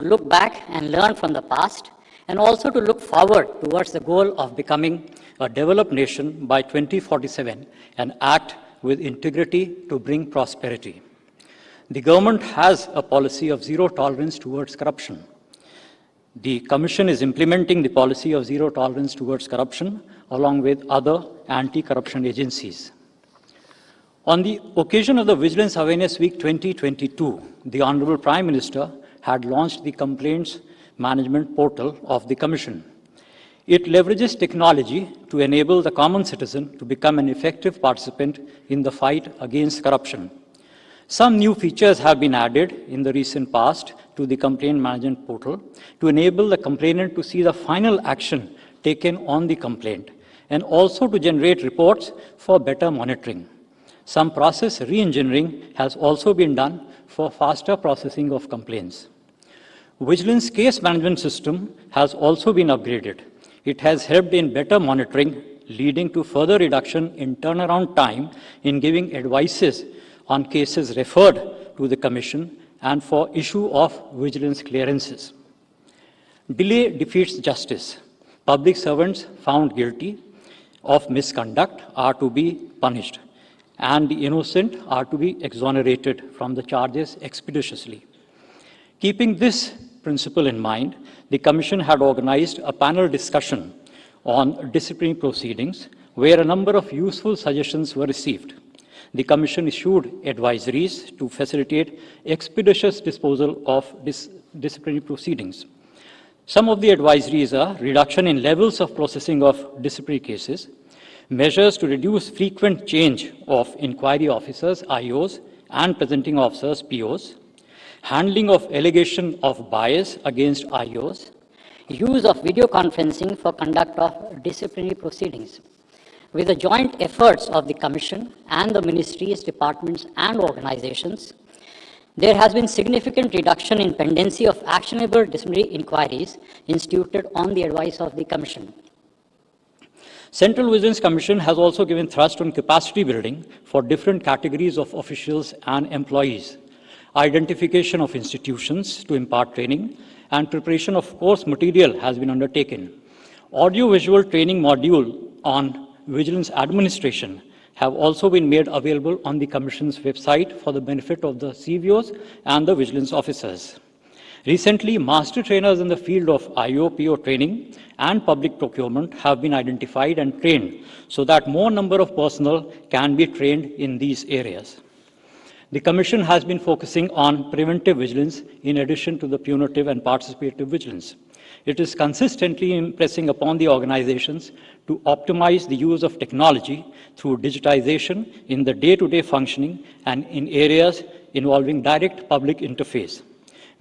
to look back and learn from the past, and also to look forward towards the goal of becoming a developed nation by 2047 and act with integrity to bring prosperity. The government has a policy of zero tolerance towards corruption. The Commission is implementing the policy of zero tolerance towards corruption along with other anti-corruption agencies. On the occasion of the Vigilance Awareness Week 2022, the Honorable Prime Minister had launched the Complaints Management Portal of the Commission. It leverages technology to enable the common citizen to become an effective participant in the fight against corruption. Some new features have been added in the recent past to the Complaint Management Portal to enable the complainant to see the final action taken on the complaint and also to generate reports for better monitoring. Some process re-engineering has also been done for faster processing of complaints. Vigilance case management system has also been upgraded. It has helped in better monitoring, leading to further reduction in turnaround time in giving advices on cases referred to the Commission and for issue of vigilance clearances. Delay defeats justice. Public servants found guilty of misconduct are to be punished, and the innocent are to be exonerated from the charges expeditiously. Keeping this principle in mind, the Commission had organized a panel discussion on disciplinary proceedings where a number of useful suggestions were received. The Commission issued advisories to facilitate expeditious disposal of disciplinary proceedings. Some of the advisories are reduction in levels of processing of disciplinary cases, measures to reduce frequent change of inquiry officers, IOs, and presenting officers, POs, handling of allegation of bias against IOs, use of video conferencing for conduct of disciplinary proceedings. With the joint efforts of the Commission and the ministries, departments, and organizations, there has been significant reduction in pendency of actionable disciplinary inquiries instituted on the advice of the Commission. Central Vigilance Commission has also given thrust on capacity building for different categories of officials and employees, identification of institutions to impart training, and preparation of course material has been undertaken. Audio-visual training module on vigilance administration have also been made available on the Commission's website for the benefit of the CVOs and the vigilance officers. Recently, master trainers in the field of IO-PO training and public procurement have been identified and trained so that more number of personnel can be trained in these areas. The Commission has been focusing on preventive vigilance in addition to the punitive and participative vigilance. It is consistently impressing upon the organizations to optimize the use of technology through digitization in the day-to-day functioning and in areas involving direct public interface.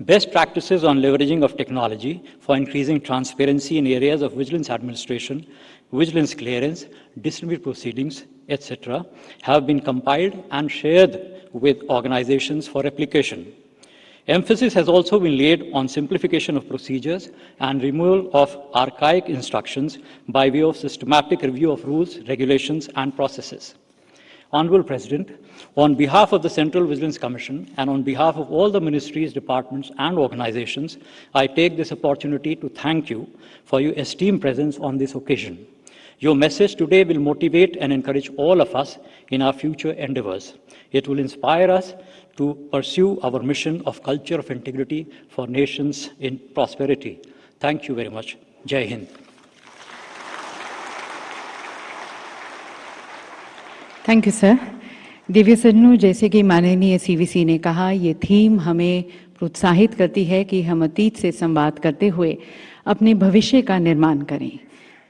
Best practices on leveraging of technology for increasing transparency in areas of vigilance administration, vigilance clearance, disciplinary proceedings, etc., have been compiled and shared with organizations for application. Emphasis has also been laid on simplification of procedures and removal of archaic instructions by way of systematic review of rules, regulations, and processes. Honorable President, on behalf of the Central Vigilance Commission and on behalf of all the ministries, departments, and organizations, I take this opportunity to thank you for your esteemed presence on this occasion. Your message today will motivate and encourage all of us in our future endeavors. It will inspire us to pursue our mission of culture of integrity for nations in prosperity. Thank you very much. Jai Hind. Thank you sir. Divya सज्जनों, जैसे कि माननीय CVC ने कहा, ये theme हमें प्रोत्साहित करती है कि हम अतीत से संवाद करते हुए अपने भविष्य का निर्माण करें।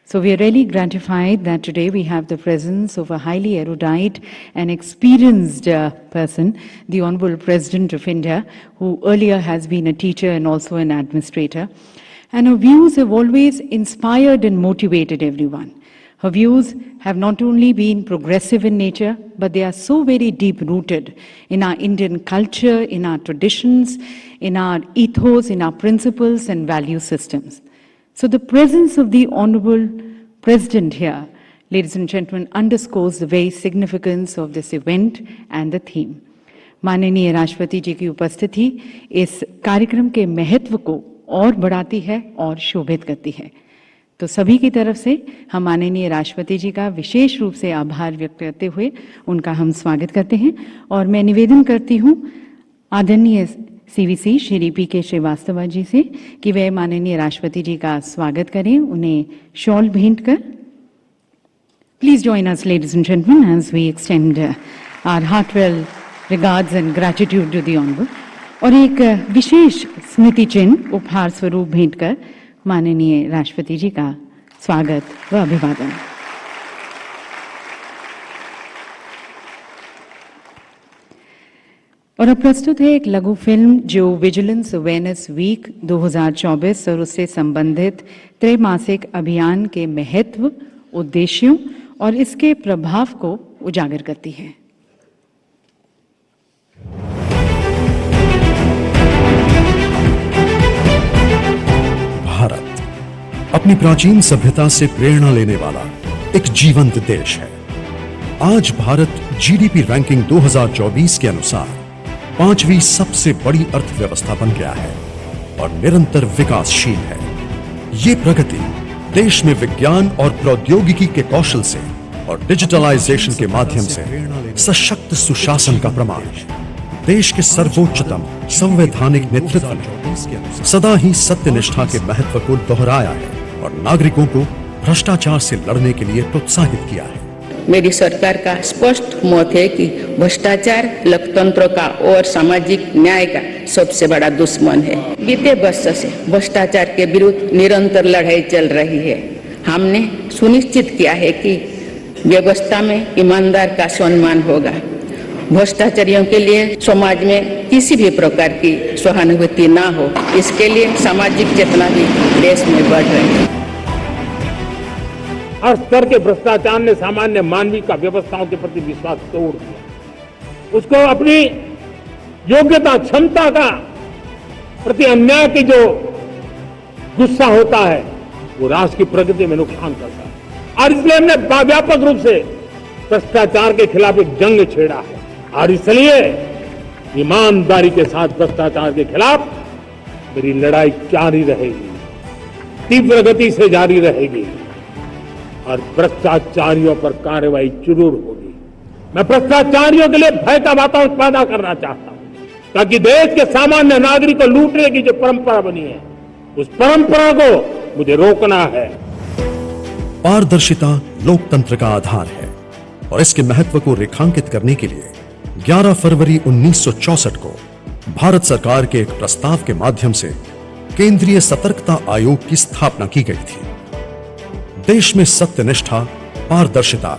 So we are really gratified that today we have the presence of a highly erudite and experienced person, the Honorable President of India, who earlier has been a teacher and also an administrator. And her views have always inspired and motivated everyone. Her views have not only been progressive in nature, but they are so very deep-rooted in our Indian culture, in our traditions, in our ethos, in our principles and value systems. So the presence of the Honorable President here, ladies and gentlemen, underscores the very significance of this event and the theme. माननीय राष्ट्रपति जी की उपस्थिति इस कार्यक्रम के महत्व को और बढ़ाती है और शोभित करती है। तो सभी की तरफ से हम माननीय राष्ट्रपति जी का विशेष रूप से आभार व्यक्त करते हुए उनका हम स्वागत करते हैं और मैं निवेदन करती हूँ आदरणीय सीवीसी श्री पी.के. श्रीवास्तव जी से कि वे माननीय राष्ट्रपति जी का स्वागत करें, उन्हें शॉल भेंट कर। Please join us ladies and gentleman as we extend our heartfelt regards and gratitude to the honourable. और एक विशेष स्मृति चिन्ह उपहार स्वरूप भेंट कर माननीय राष्ट्रपति जी का स्वागत व अभिवादन। और अब प्रस्तुत है एक लघु फिल्म जो विजिलेंस अवेयरनेस वीक 2024 और उससे संबंधित त्रैमासिक अभियान के महत्व, उद्देश्यों और इसके प्रभाव को उजागर करती है। भारत अपनी प्राचीन सभ्यता से प्रेरणा लेने वाला एक जीवंत देश है। आज भारत जीडीपी रैंकिंग 2024 के अनुसार 5वीं सबसे बड़ी अर्थव्यवस्था बन गया है और निरंतर विकासशील है। ये प्रगति देश में विज्ञान और प्रौद्योगिकी के कौशल से और डिजिटलाइजेशन के माध्यम से सशक्त सुशासन का प्रमाण है। देश के सर्वोच्चतम संवैधानिक नेतृत्व ने सदा ही सत्यनिष्ठा के महत्व को दोहराया है और नागरिकों को भ्रष्टाचार से लड़ने के लिए प्रोत्साहित किया है। मेरी सरकार का स्पष्ट मत है कि भ्रष्टाचार लोकतंत्र का और सामाजिक न्याय का सबसे बड़ा दुश्मन है। बीते वर्ष से भ्रष्टाचार के विरुद्ध निरंतर लड़ाई चल रही है। हमने सुनिश्चित किया है कि व्यवस्था में ईमानदार का सम्मान होगा। भ्रष्टाचारियों के लिए समाज में किसी भी प्रकार की सहानुभूति ना हो, इसके लिए सामाजिक चेतना भी देश में बढ़ रही है। हर स्तर के भ्रष्टाचार ने सामान्य मानवीय का व्यवस्थाओं के प्रति विश्वास तोड़ दिया। उसको अपनी योग्यता, क्षमता का प्रति अन्याय की जो गुस्सा होता है वो राष्ट्र की प्रगति में नुकसान करता है। और इसलिए हमने व्यापक रूप से भ्रष्टाचार के खिलाफ एक जंग छेड़ा है और इसलिए ईमानदारी के साथ भ्रष्टाचार के खिलाफ मेरी लड़ाई जारी रहेगी, तीव्र गति से जारी रहेगी और भ्रष्टाचारियों पर कार्रवाई जरूर होगी। मैं भ्रष्टाचारियों के लिए भय का वातावरण पैदा करना चाहता हूं ताकि देश के सामान्य नागरिक को लूटने की जो परंपरा बनी है उस परंपरा को मुझे रोकना है। पारदर्शिता लोकतंत्र का आधार है और इसके महत्व को रेखांकित करने के लिए 11 फरवरी 1964 को भारत सरकार के एक प्रस्ताव के माध्यम से केंद्रीय सतर्कता आयोग की स्थापना की गई थी। देश में सत्यनिष्ठा, पारदर्शिता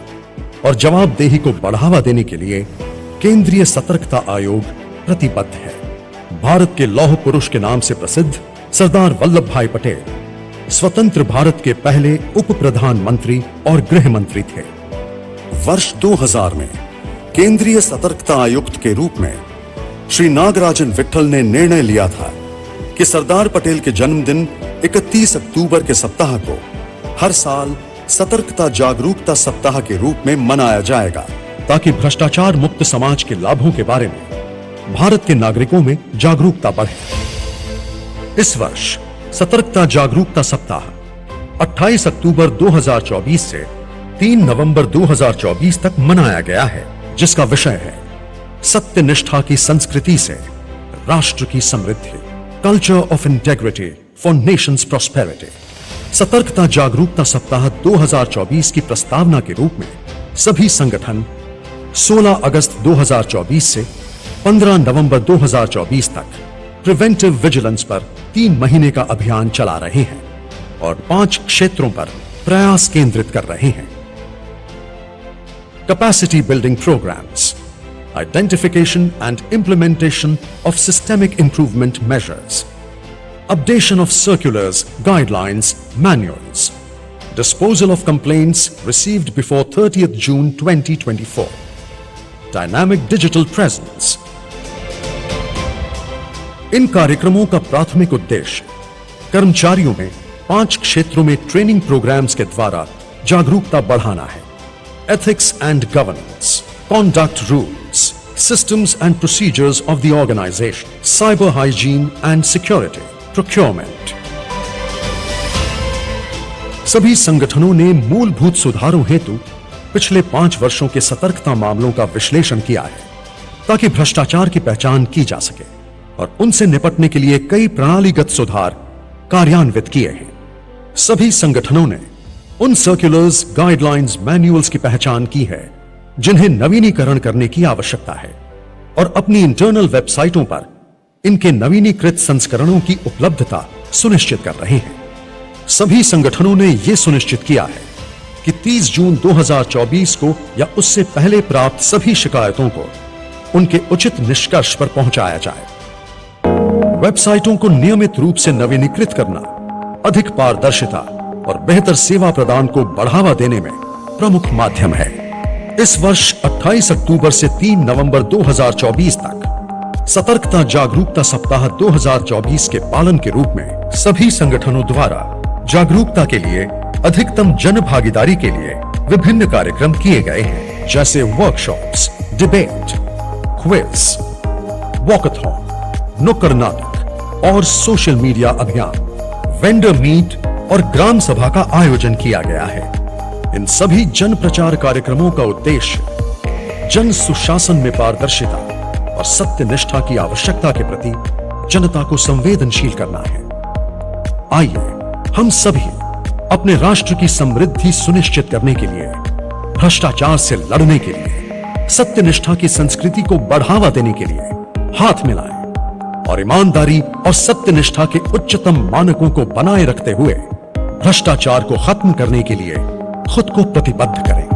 और जवाबदेही को बढ़ावा देने के लिए केंद्रीय सतर्कता आयोग प्रतिबद्ध है। भारत के लौह पुरुष के नाम से प्रसिद्ध सरदार वल्लभ भाई पटेल स्वतंत्र भारत के पहले उप प्रधानमंत्री और गृह मंत्री थे। वर्ष 2000 में केंद्रीय सतर्कता आयुक्त के रूप में श्री नागराजन विट्ठल ने निर्णय लिया था कि सरदार पटेल के जन्मदिन 31 अक्टूबर के सप्ताह को हर साल सतर्कता जागरूकता सप्ताह के रूप में मनाया जाएगा ताकि भ्रष्टाचार मुक्त समाज के लाभों के बारे में भारत के नागरिकों में जागरूकता बढ़े। इस वर्ष सतर्कता जागरूकता सप्ताह 28 अक्टूबर 2024 से 3 नवंबर 2024 तक मनाया गया है, जिसका विषय है सत्यनिष्ठा की संस्कृति से राष्ट्र की समृद्धि, culture of integrity for nations prosperity. सतर्कता जागरूकता सप्ताह 2024 की प्रस्तावना के रूप में सभी संगठन 16 अगस्त 2024 से 15 नवंबर 2024 तक प्रिवेंटिव विजिलेंस पर 3 महीने का अभियान चला रहे हैं और 5 क्षेत्रों पर प्रयास केंद्रित कर रहे हैं। Capacity building programs, identification and implementation of systemic improvement measures, updation of circulars, guidelines, manuals, disposal of complaints received before 30th June 2024, dynamic digital presence. इन कार्यक्रमों का प्राथमिक उद्देश्य कर्मचारियों में 5 क्षेत्रों में ट्रेनिंग प्रोग्राम्स के द्वारा जागरूकता बढ़ाना है। Ethics and governance, conduct rules, systems and procedures of the organization, cyber hygiene and security, procurement. सभी संगठनों ने मूलभूत सुधारों हेतु पिछले 5 वर्षों के सतर्कता मामलों का विश्लेषण किया है ताकि भ्रष्टाचार की पहचान की जा सके और उनसे निपटने के लिए कई प्रणालीगत सुधार कार्यान्वित किए हैं। सभी संगठनों ने उन सर्कुलर्स, गाइडलाइंस, मैन्युअल्स की पहचान की है जिन्हें नवीनीकरण करने की आवश्यकता है और अपनी इंटरनल वेबसाइटों पर इनके नवीनीकृत संस्करणों की उपलब्धता सुनिश्चित कर रहे हैं। सभी संगठनों ने यह सुनिश्चित किया है कि 30 जून 2024 को या उससे पहले प्राप्त सभी शिकायतों को उनके उचित निष्कर्ष पर पहुंचाया जाए। वेबसाइटों को नियमित रूप से नवीनीकृत करना अधिक पारदर्शिता और बेहतर सेवा प्रदान को बढ़ावा देने में प्रमुख माध्यम है। इस वर्ष 28 अक्टूबर से 3 नवंबर 2024 तक सतर्कता जागरूकता सप्ताह 2024 के पालन के रूप में सभी संगठनों द्वारा जागरूकता के लिए अधिकतम जन भागीदारी के लिए विभिन्न कार्यक्रम किए गए हैं, जैसे वर्कशॉप्स, डिबेट, क्विज, वॉकथॉन, नुक्कड़ नाटक और सोशल मीडिया अभियान, वेंडर मीट और ग्राम सभा का आयोजन किया गया है। इन सभी जन प्रचार कार्यक्रमों का उद्देश्य जन सुशासन में पारदर्शिता और सत्य निष्ठा की आवश्यकता के प्रति जनता को संवेदनशील करना है। आइए हम सभी अपने राष्ट्र की समृद्धि सुनिश्चित करने के लिए, भ्रष्टाचार से लड़ने के लिए, सत्यनिष्ठा की संस्कृति को बढ़ावा देने के लिए हाथ मिलाएं और ईमानदारी और सत्यनिष्ठा के उच्चतम मानकों को बनाए रखते हुए भ्रष्टाचार को खत्म करने के लिए खुद को प्रतिबद्ध करें।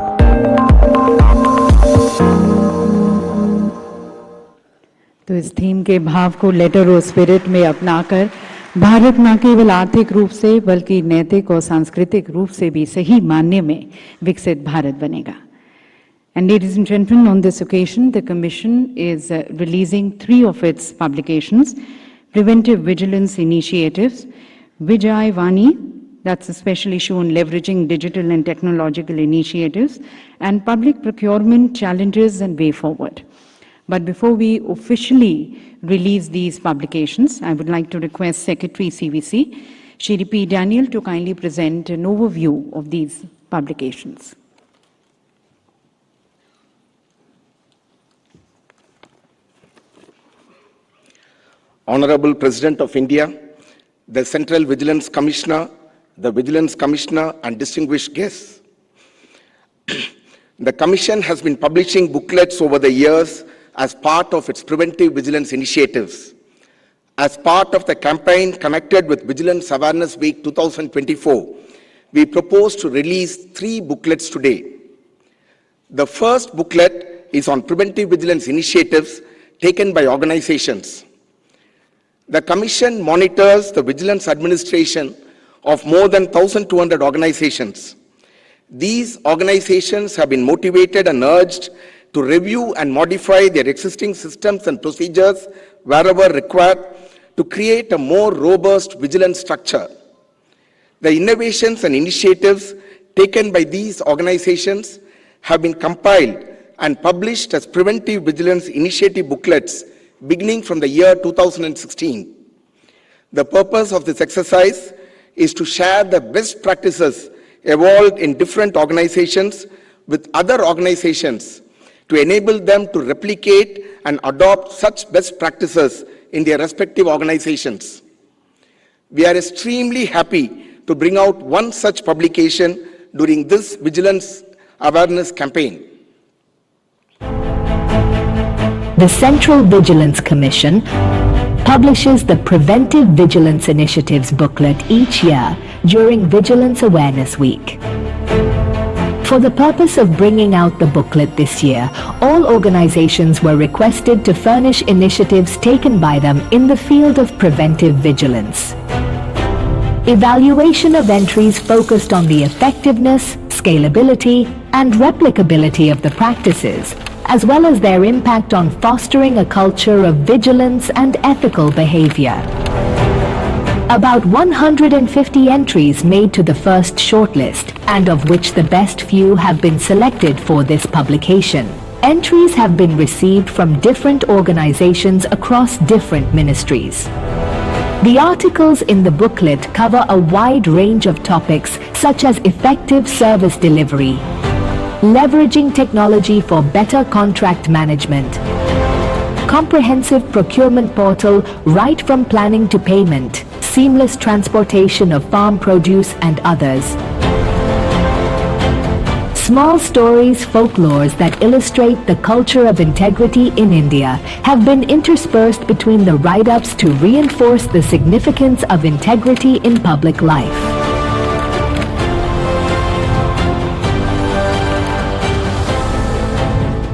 तो इस थीम के भाव को लेटर और स्पिरिट में अपनाकर भारत न केवल आर्थिक रूप से बल्कि नैतिक और सांस्कृतिक रूप से भी सही मायने में विकसित भारत बनेगा। And ladies and gentlemen, on this occasion, the Commission is releasing 3 of its publications: Preventive Vigilance Initiatives, Vijay Vani, that's a special issue on leveraging digital and technological initiatives, and Public Procurement Challenges and Way Forward. But before we officially release these publications, I would like to request Secretary CVC, Shri P. Daniel, to kindly present an overview of these publications. Honorable President of India, the Central Vigilance Commissioner, the Vigilance Commissioner, and distinguished guests. The Commission has been publishing booklets over the years as part of its preventive vigilance initiatives. As part of the campaign connected with Vigilance Awareness Week 2024, we propose to release 3 booklets today. The first booklet is on preventive vigilance initiatives taken by organizations. The Commission monitors the vigilance administration of more than 1,200 organizations. These organizations have been motivated and urged to review and modify their existing systems and procedures wherever required to create a more robust vigilance structure. The innovations and initiatives taken by these organizations have been compiled and published as preventive vigilance initiative booklets beginning from the year 2016. The purpose of this exercise is to share the best practices evolved in different organizations with other organizations to enable them to replicate and adopt such best practices in their respective organizations. We are extremely happy to bring out one such publication during this vigilance awareness campaign. The Central Vigilance Commission publishes the Preventive Vigilance Initiatives booklet each year during Vigilance Awareness Week. For the purpose of bringing out the booklet this year, all organizations were requested to furnish initiatives taken by them in the field of preventive vigilance. Evaluation of entries focused on the effectiveness, scalability, and replicability of the practices, as well as their impact on fostering a culture of vigilance and ethical behavior. About 150 entries made to the first shortlist, and of which the best few have been selected for this publication. Entries have been received from different organizations across different ministries. The articles in the booklet cover a wide range of topics such as effective service delivery, leveraging technology for better contract management, comprehensive procurement portal right from planning to payment, seamless transportation of farm produce and others. Small stories, folklores that illustrate the culture of integrity in India have been interspersed between the write-ups to reinforce the significance of integrity in public life.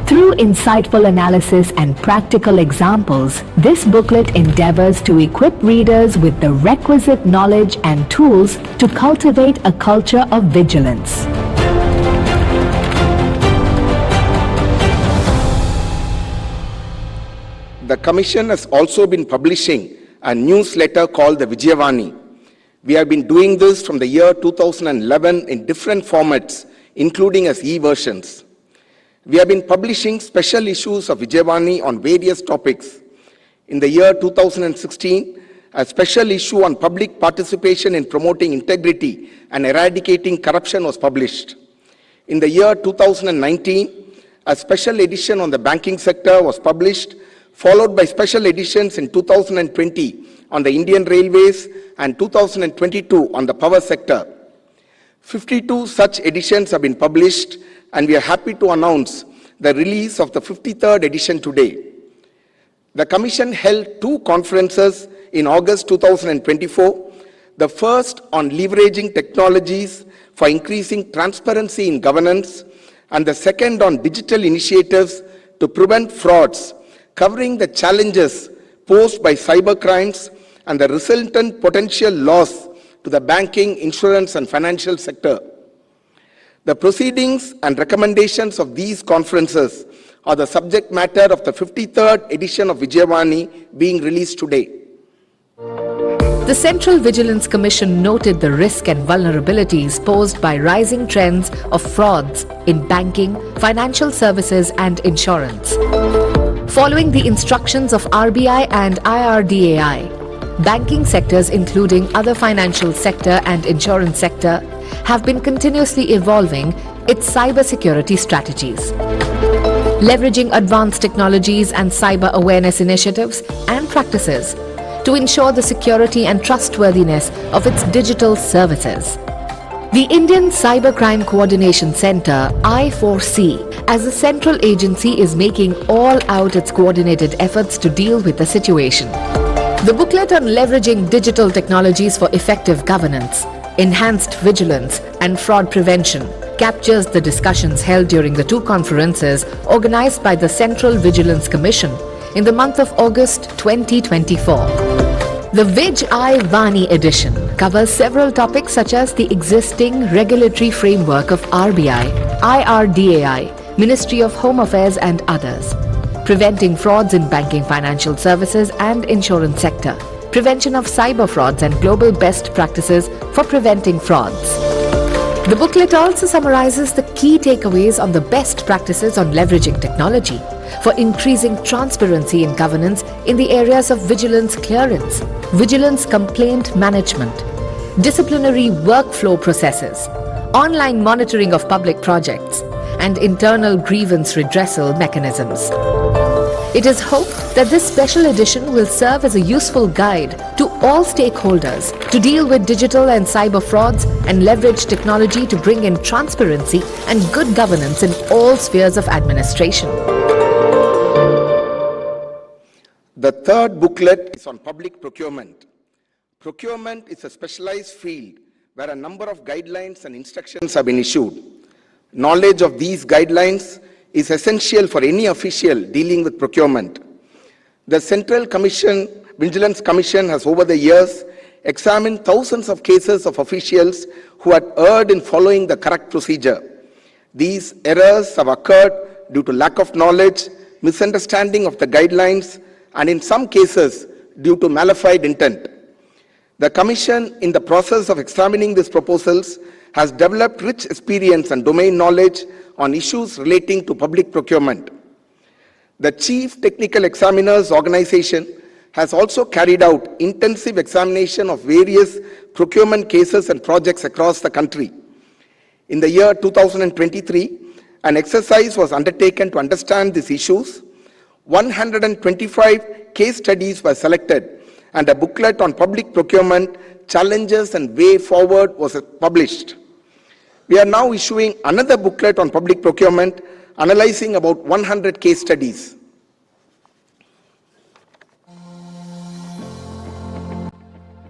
Through insightful analysis and practical examples, this booklet endeavors to equip readers with the requisite knowledge and tools to cultivate a culture of vigilance. The Commission has also been publishing a newsletter called the Vijayavani. We have been doing this from the year 2011 in different formats, including as e-versions. We have been publishing special issues of Vijayavani on various topics. In the year 2016, a special issue on public participation in promoting integrity and eradicating corruption was published. In the year 2019, a special edition on the banking sector was published, followed by special editions in 2020 on the Indian Railways and 2022 on the power sector. 52 such editions have been published, and we are happy to announce the release of the 53rd edition today. The Commission held 2 conferences in August 2024, the first on leveraging technologies for increasing transparency in governance, and the second on digital initiatives to prevent frauds, covering the challenges posed by cybercrimes and the resultant potential loss to the banking, insurance, and financial sector. The proceedings and recommendations of these conferences are the subject matter of the 53rd edition of Vijayavani being released today. The Central Vigilance Commission noted the risk and vulnerabilities posed by rising trends of frauds in banking, financial services, and insurance. Following the instructions of RBI and IRDAI, banking sectors including other financial sector and insurance sector have been continuously evolving its cybersecurity strategies. Leveraging advanced technologies and cyber awareness initiatives and practices to ensure the security and trustworthiness of its digital services. The Indian Cybercrime Coordination Center, I4C, as a central agency, is making all out its coordinated efforts to deal with the situation. The booklet on leveraging digital technologies for effective governance, enhanced vigilance and fraud prevention captures the discussions held during the 2 conferences organized by the Central Vigilance Commission in the month of August 2024. The Vijayavani edition covers several topics such as the existing regulatory framework of RBI, IRDAI, Ministry of Home Affairs and others, preventing frauds in banking, financial services and insurance sector, prevention of cyber frauds and global best practices for preventing frauds. The booklet also summarizes the key takeaways on the best practices on leveraging technology for increasing transparency in governance in the areas of vigilance clearance, vigilance complaint management, disciplinary workflow processes, online monitoring of public projects, and internal grievance redressal mechanisms. It is hoped that this special edition will serve as a useful guide to all stakeholders to deal with digital and cyber frauds and leverage technology to bring in transparency and good governance in all spheres of administration. The third booklet is on public procurement. Procurement is a specialized field where a number of guidelines and instructions have been issued. Knowledge of these guidelines is essential for any official dealing with procurement. The Central Vigilance Commission has over the years examined thousands of cases of officials who had erred in following the correct procedure. These errors have occurred due to lack of knowledge, misunderstanding of the guidelines, and in some cases due to malafide intent. The Commission, in the process of examining these proposals, has developed rich experience and domain knowledge on issues relating to public procurement. The Chief Technical Examiners Organization has also carried out intensive examination of various procurement cases and projects across the country. In the year 2023, an exercise was undertaken to understand these issues. 125 case studies were selected, and a booklet on public procurement, challenges and way forward was published. We are now issuing another booklet on public procurement, analyzing about 100 case studies.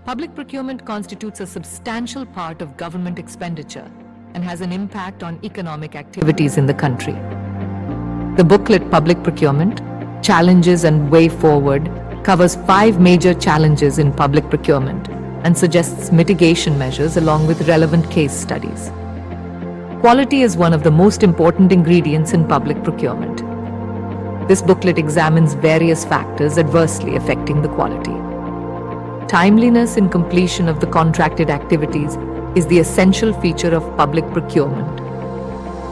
Public procurement constitutes a substantial part of government expenditure and has an impact on economic activities in the country. The booklet Public Procurement, Challenges and Way Forward covers 5 major challenges in public procurement and suggests mitigation measures along with relevant case studies. Quality is one of the most important ingredients in public procurement. This booklet examines various factors adversely affecting the quality. Timeliness in completion of the contracted activities is the essential feature of public procurement.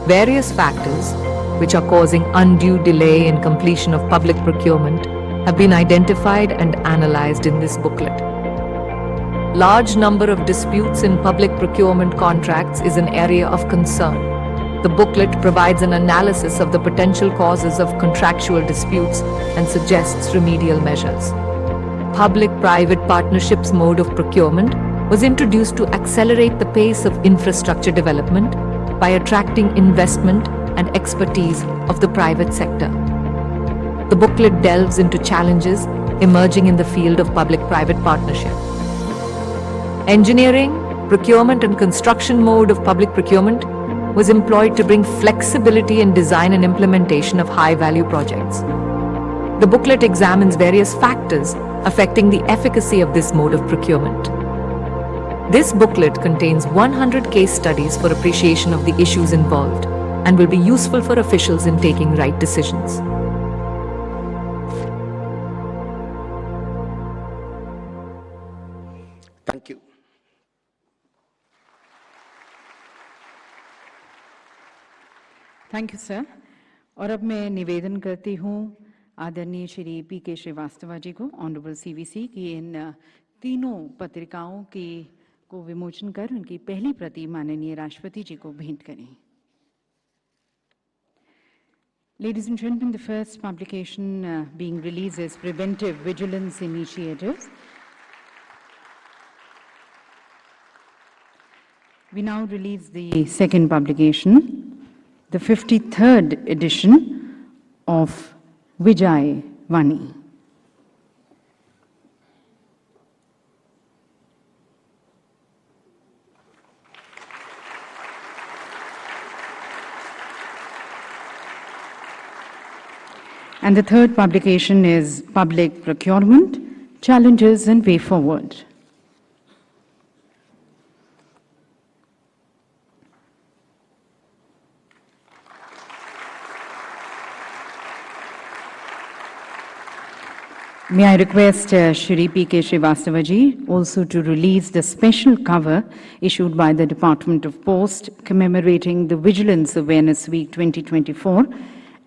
Various factors which are causing undue delay in completion of public procurement have been identified and analyzed in this booklet. Large number of disputes in public procurement contracts is an area of concern. The booklet provides an analysis of the potential causes of contractual disputes and suggests remedial measures. Public-private partnerships mode of procurement was introduced to accelerate the pace of infrastructure development by attracting investment and expertise of the private sector. The booklet delves into challenges emerging in the field of public-private partnership. Engineering, procurement and construction mode of public procurement was employed to bring flexibility in design and implementation of high-value projects. The booklet examines various factors affecting the efficacy of this mode of procurement. This booklet contains 100 case studies for appreciation of the issues involved and will be useful for officials in taking right decisions. Thank you. Thank you sir. और अब मैं निवेदन करती हूँ आदरणीय Shri PK. Srivastava ji को, honourable CVC, की इन तीनों पत्रिकाओं को विमोचन कर उनकी पहली प्रति माननीय राष्ट्रपति जी को भेंट करें। Ladies and gentlemen, the first publication being released is Preventive Vigilance Initiatives. We now release the second publication, the 53rd edition of Vijay Vani. And the third publication is Public Procurement, Challenges and Way Forward. May I request Shri P.K. Srivastava ji also to release the special cover issued by the Department of Post commemorating the Vigilance Awareness Week 2024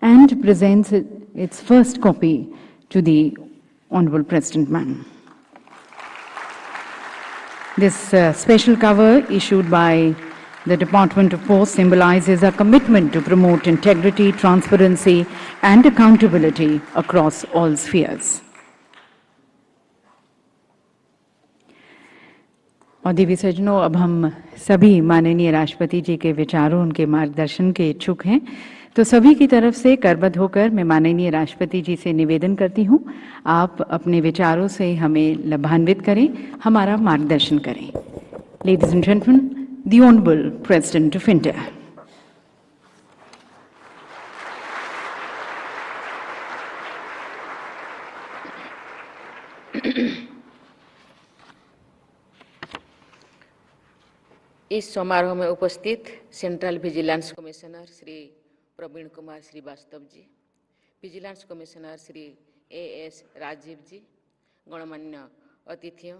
and presents its first copy to the Honorable President Ma'am. This special cover issued by the Department of Post symbolizes a commitment to promote integrity, transparency and accountability across all spheres. और देवी सज्जनों, अब हम सभी माननीय राष्ट्रपति जी के विचारों, उनके मार्गदर्शन के इच्छुक हैं, तो सभी की तरफ से करबद्ध होकर मैं माननीय राष्ट्रपति जी से निवेदन करती हूं, आप अपने विचारों से हमें लाभान्वित करें, हमारा मार्गदर्शन करें। Ladies and gentlemen, the Honorable President of India. इस समारोह में उपस्थित central vigilance commissioner Shri Praveen Kumar Srivastava ji, vigilance commissioner Shri A.S. Rajeev ji, गणमान्य अतिथियों,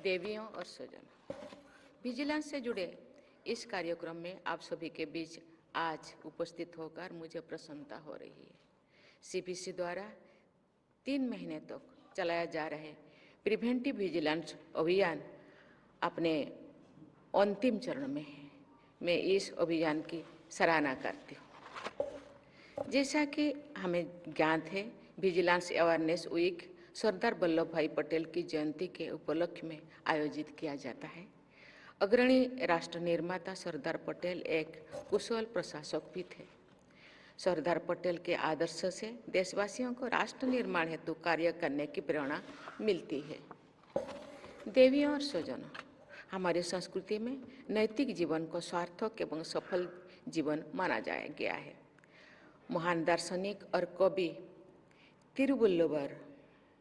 देवियों और स्वजनों, विजिलेंस से जुड़े इस कार्यक्रम में आप सभी के बीच आज उपस्थित होकर मुझे प्रसन्नता हो रही है। सीपीसी द्वारा 3 महीने तक चलाया जा रहे प्रिवेंटिव विजिलेंस अभियान अपने अंतिम चरण में है। मैं इस अभियान की सराहना करती हूँ। जैसा कि हमें ज्ञात है, vigilance awareness week Sardar Vallabh भाई पटेल की जयंती के उपलक्ष्य में आयोजित किया जाता है। अग्रणी राष्ट्र निर्माता सरदार पटेल एक कुशल प्रशासक भी थे। सरदार पटेल के आदर्श से देशवासियों को राष्ट्र निर्माण हेतु कार्य करने की प्रेरणा मिलती है। देवियों और स्वजनों, हमारी संस्कृति में नैतिक जीवन को सार्थक एवं सफल जीवन माना गया है। महान दार्शनिक और कवि तिरुवल्लुवर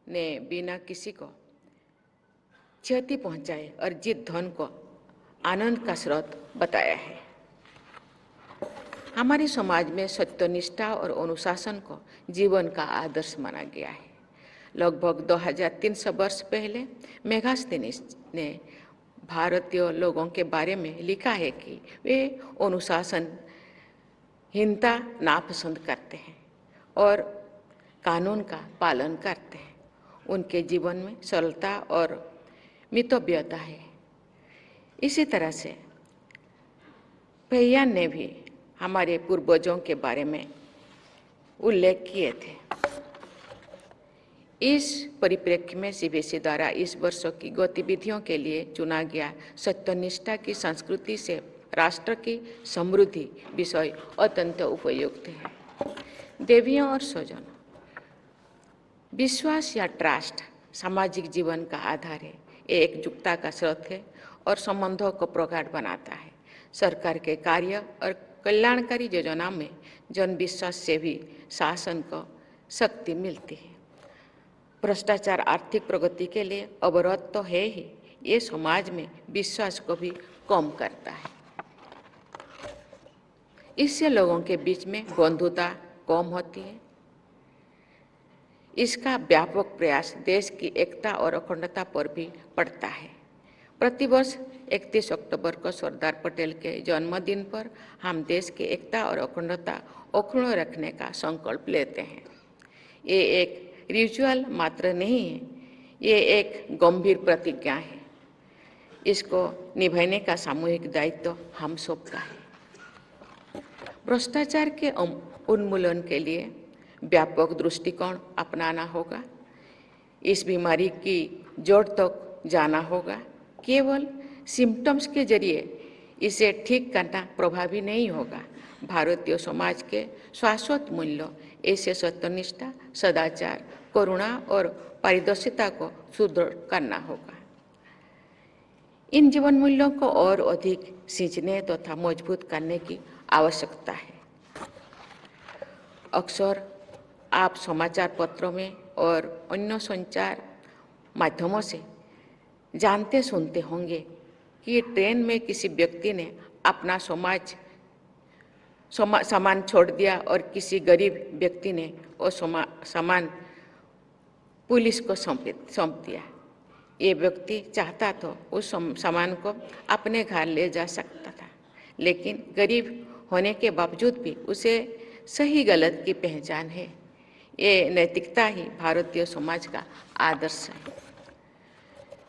ने बिना किसी को क्षति पहुंचाए अर्जित धन को आनंद का स्रोत बताया है। हमारे समाज में सत्यनिष्ठा और अनुशासन को जीवन का आदर्श माना गया है। लगभग 2300 वर्ष पहले मेगास्थनीज ने भारतीय लोगों के बारे में लिखा है कि वे अनुशासनहीनता नापसंद करते हैं और कानून का पालन करते हैं। उनके जीवन में सरलता और मितव्ययता है। इसी तरह से पैयान ने भी हमारे पूर्वजों के बारे में उल्लेख किए थे। इस परिप्रेक्ष्य में सीबीएसई द्वारा इस वर्ष की गतिविधियों के लिए चुना गया सत्यनिष्ठा की संस्कृति से राष्ट्र की समृद्धि विषय अत्यंत उपयुक्त है। देवियों और स्वजनों, विश्वास या ट्रस्ट सामाजिक जीवन का आधार है। ये एकजुटता का स्रोत है और संबंधों को प्रगाढ़ बनाता है। सरकार के कार्य और कल्याणकारी योजना में जन विश्वास से भी शासन को शक्ति मिलती है। भ्रष्टाचार आर्थिक प्रगति के लिए अवरोध तो है ही, ये समाज में विश्वास को भी कम करता है। इससे लोगों के बीच में बंधुता कम होती है। इसका व्यापक प्रयास देश की एकता और अखंडता पर भी पड़ता है। प्रतिवर्ष 31 अक्टूबर को सरदार पटेल के जन्मदिन पर हम देश की एकता और अखंडता अक्षुण्ण रखने का संकल्प लेते हैं। ये एक रिचुअल मात्र नहीं है, ये एक गंभीर प्रतिज्ञा है। इसको निभाने का सामूहिक दायित्व हम सबका है। भ्रष्टाचार के उन्मूलन के लिए व्यापक दृष्टिकोण अपनाना होगा। इस बीमारी की जड़ तक जाना होगा। केवल सिम्टम्स के जरिए इसे ठीक करना प्रभावी नहीं होगा। भारतीय समाज के शाश्वत मूल्यों ऐसे सत्यनिष्ठा, सदाचार, करुणा और पारदर्शिता को सुदृढ़ करना होगा। इन जीवन मूल्यों को और अधिक सींचने तथा मजबूत करने की आवश्यकता है। अक्सर आप समाचार पत्रों में और अन्य संचार माध्यमों से जानते सुनते होंगे कि ट्रेन में किसी व्यक्ति ने अपना सामान छोड़ दिया और किसी गरीब व्यक्ति ने वो सामान पुलिस को सौंप दिया। ये व्यक्ति चाहता तो उस सामान को अपने घर ले जा सकता था, लेकिन गरीब होने के बावजूद भी उसे सही गलत की पहचान है। ये नैतिकता ही भारतीय समाज का आदर्श है।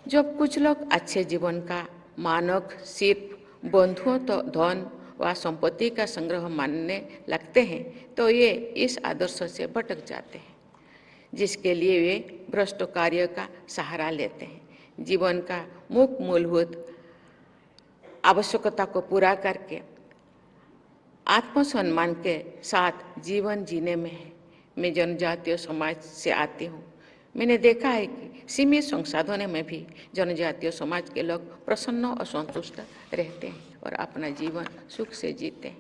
जब कुछ लोग अच्छे जीवन का मानक सिर्फ बंधुओं तो धन व संपत्ति का संग्रह मानने लगते हैं, तो ये इस आदर्श से भटक जाते हैं, जिसके लिए वे भ्रष्ट कार्य का सहारा लेते हैं। जीवन का मुख्य मूलभूत आवश्यकता को पूरा करके आत्मसम्मान के साथ जीवन जीने में है। मैं जनजातीय समाज से आती हूँ। मैंने देखा है कि सीमित संसाधनों में भी जनजातीय समाज के लोग प्रसन्न और संतुष्ट रहते हैं और अपना जीवन सुख से जीते हैं।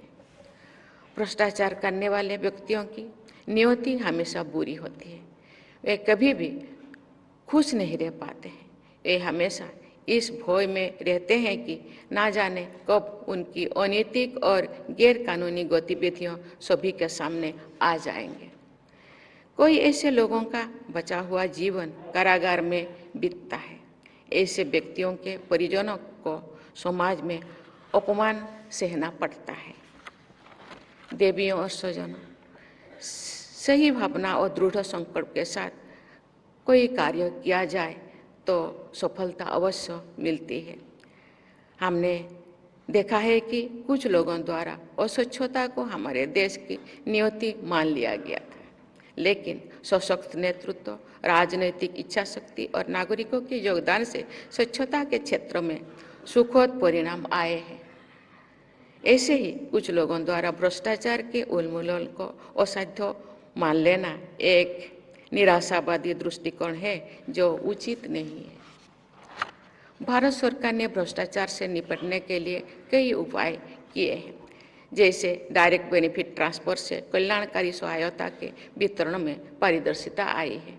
भ्रष्टाचार करने वाले व्यक्तियों की नियति हमेशा बुरी होती है। वे कभी भी खुश नहीं रह पाते हैं। वे हमेशा इस भय में रहते हैं कि ना जाने कब उनकी अनैतिक और गैर कानूनी गतिविधियां सभी के सामने आ जाएंगे। कोई ऐसे लोगों का बचा हुआ जीवन कारागार में बीतता है। ऐसे व्यक्तियों के परिजनों को समाज में अपमान सहना पड़ता है। देवियों और स्वजनों, सही भावना और दृढ़ संकल्प के साथ कोई कार्य किया जाए तो सफलता अवश्य मिलती है। हमने देखा है कि कुछ लोगों द्वारा अस्वच्छता को हमारे देश की नियति मान लिया गया था, लेकिन सशक्त नेतृत्व, राजनैतिक इच्छा शक्ति और नागरिकों के योगदान से स्वच्छता के क्षेत्र में सुखद परिणाम आए हैं। ऐसे ही कुछ लोगों द्वारा भ्रष्टाचार के उन्मूलन को असाध्य मान लेना एक निराशावादी दृष्टिकोण है जो उचित नहीं है। भारत सरकार ने भ्रष्टाचार से निपटने के लिए कई उपाय किए हैं, जैसे डायरेक्ट बेनिफिट ट्रांसफर से कल्याणकारी सहायता के वितरण में पारदर्शिता आई है।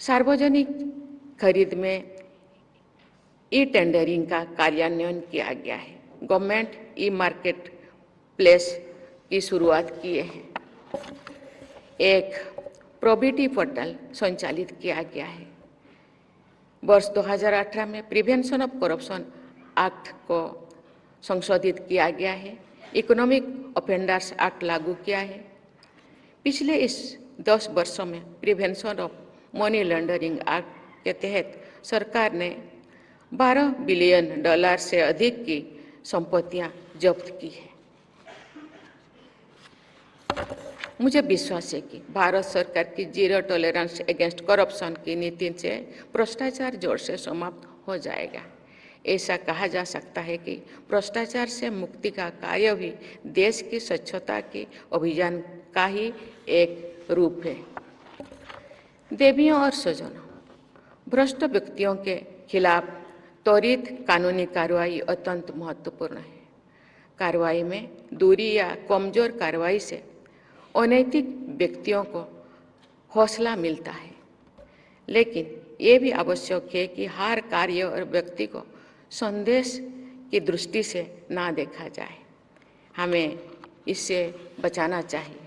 सार्वजनिक खरीद में ई टेंडरिंग का कार्यान्वयन किया गया है। गवर्नमेंट ई मार्केट प्लेस की शुरुआत किए हैं। एक प्रोबिटी पोर्टल संचालित किया गया है। वर्ष 2018 में प्रिवेंशन ऑफ करप्शन एक्ट को संशोधित किया गया है। इकोनॉमिक ऑफेंडर्स एक्ट लागू किया है। पिछले इस 10 वर्षों में prevention of money laundering act के तहत सरकार ने $12 बिलियन से अधिक की संपत्तियां जब्त की है। मुझे विश्वास है कि भारत सरकार की जीरो टॉलरेंस अगेंस्ट करप्शन की नीति से भ्रष्टाचार जोर से समाप्त हो जाएगा। ऐसा कहा जा सकता है कि भ्रष्टाचार से मुक्ति का कार्य भी देश की स्वच्छता के अभियान का ही एक रूप है। देवियों और स्वजनों, भ्रष्ट व्यक्तियों के खिलाफ त्वरित कानूनी कार्रवाई अत्यंत महत्वपूर्ण है। कार्रवाई में दूरी या कमजोर कार्रवाई से अनैतिक व्यक्तियों को हौसला मिलता है, लेकिन ये भी आवश्यक है कि हर कार्य और व्यक्ति को संदेश की दृष्टि से ना देखा जाए। हमें इससे बचाना चाहिए।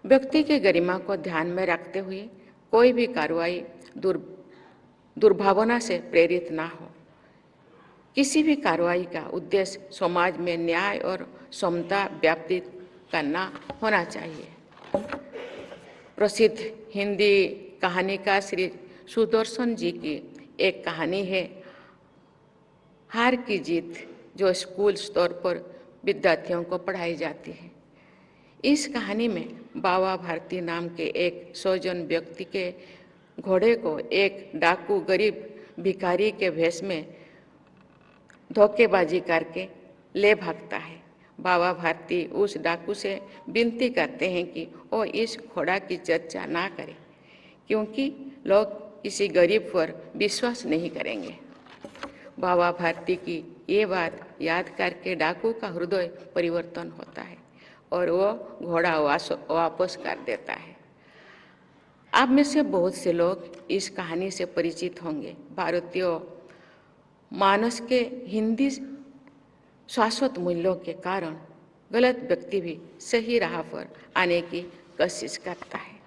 व्यक्ति की गरिमा को ध्यान में रखते हुए कोई भी कार्रवाई दुर्भावना से प्रेरित ना हो। किसी भी कार्रवाई का उद्देश्य समाज में न्याय और समता व्याप्त करना होना चाहिए। प्रसिद्ध हिंदी कहानीकार श्री सुदर्शन जी की एक कहानी है, हार की जीत, जो स्कूल स्तर पर विद्यार्थियों को पढ़ाई जाती है। इस कहानी में बाबा भारती नाम के एक सौजन व्यक्ति के घोड़े को एक डाकू गरीब भिखारी के भेष में धोखेबाजी करके ले भागता है। बाबा भारती उस डाकू से विनती करते हैं कि वो इस घोड़ा की चर्चा ना करे, क्योंकि लोग किसी गरीब पर विश्वास नहीं करेंगे। बाबा भारती की ये बात याद करके डाकू का हृदय परिवर्तन होता है और वो घोड़ा वापस कर देता है। आप में से बहुत से लोग इस कहानी से परिचित होंगे। भारतीय मानस के हिंदी शाश्वत मूल्यों के कारण गलत व्यक्ति भी सही राह पर आने की कोशिश करता है।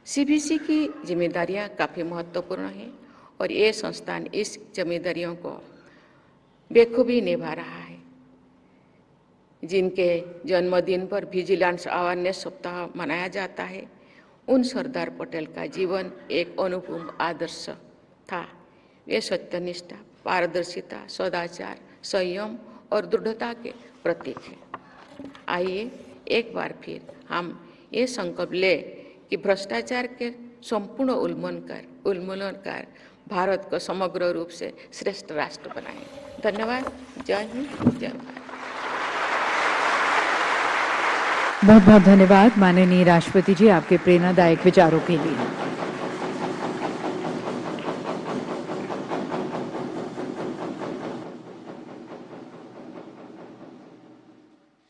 सीबीसी की जिम्मेदारियां काफ़ी महत्वपूर्ण हैं और ये संस्थान इस जिम्मेदारियों को बेखूबी निभा रहा है। जिनके जन्मदिन पर विजिलेंस अवेयरनेस सप्ताह मनाया जाता है, उन सरदार पटेल का जीवन एक अनुपम आदर्श था। वे सत्यनिष्ठा, पारदर्शिता, सदाचार, संयम और दृढ़ता के प्रतीक हैं। आइए एक बार फिर हम ये संकल्प लें कि भ्रष्टाचार के संपूर्ण उन्मूलन कर भारत को समग्र रूप से श्रेष्ठ राष्ट्र बनाएं। धन्यवाद। जय हिंद, जय भारत। बहुत बहुत धन्यवाद माननीय राष्ट्रपति जी आपके प्रेरणादायक विचारों के लिए।